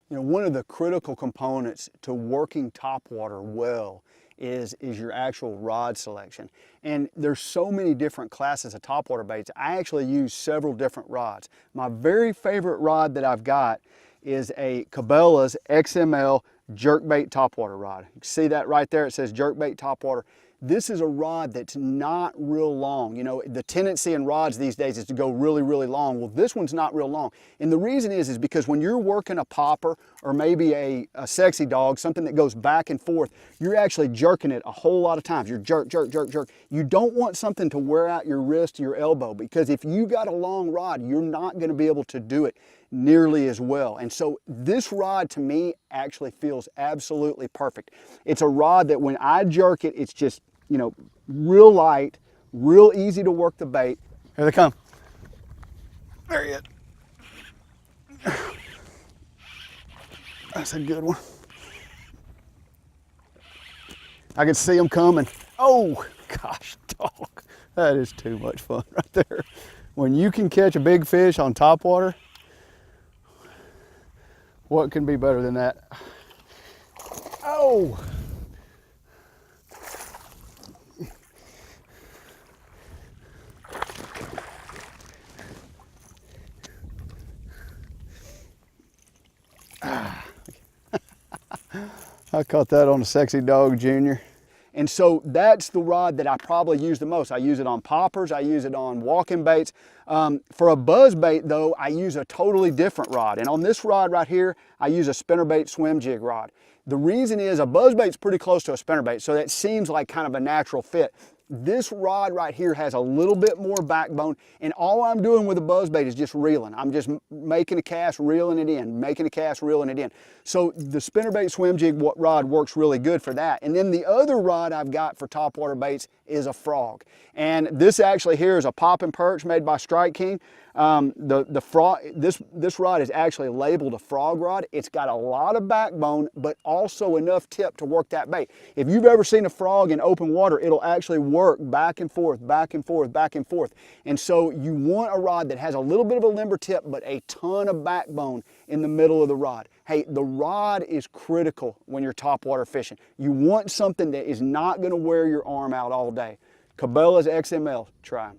You know, one of the critical components to working topwater well is your actual rod selection. And there's so many different classes of topwater baits. I actually use several different rods. My very favorite rod that I've got is a Cabela's XML jerkbait topwater rod. You can see that right there, it says jerkbait topwater. This is a rod that's not real long. You know, the tendency in rods these days is to go really, really long. Well, this one's not real long. And the reason is because when you're working a popper or maybe a sexy dog, something that goes back and forth, you're actually jerking it a whole lot of times. You're jerk, jerk, jerk, jerk. You don't want something to wear out your wrist or your elbow, because if you got a long rod, you're not going to be able to do it nearly as well. And so this rod to me actually feels absolutely perfect. It's a rod that when I jerk it, it's just, you know, real light, real easy to work the bait. Here they come. There he is. That's a good one. I can see them coming. Oh, gosh, dog. That is too much fun right there. When you can catch a big fish on topwater, what can be better than that? Oh! I caught that on a Sexy Dog Junior. And so that's the rod that I probably use the most. I use it on poppers, I use it on walking baits. For a buzz bait though, I use a totally different rod. And on this rod right here, I use a spinnerbait swim jig rod. The reason is a buzz bait's pretty close to a spinnerbait, so that seems like kind of a natural fit. This rod right here has a little bit more backbone, and all I'm doing with a buzzbait is just reeling. I'm just making a cast, reeling it in, making a cast, reeling it in. So the spinnerbait swim jig rod works really good for that. And then the other rod I've got for topwater baits is a frog. And this actually here is a pop and perch made by Strike King. This rod is actually labeled a frog rod. It's got a lot of backbone, but also enough tip to work that bait. If you've ever seen a frog in open water, it'll actually work back and forth, back and forth, back and forth. And so you want a rod that has a little bit of a limber tip, but a ton of backbone in the middle of the rod. Hey, the rod is critical when you're topwater fishing. You want something that is not going to wear your arm out all day. Cabela's XML, try 'em.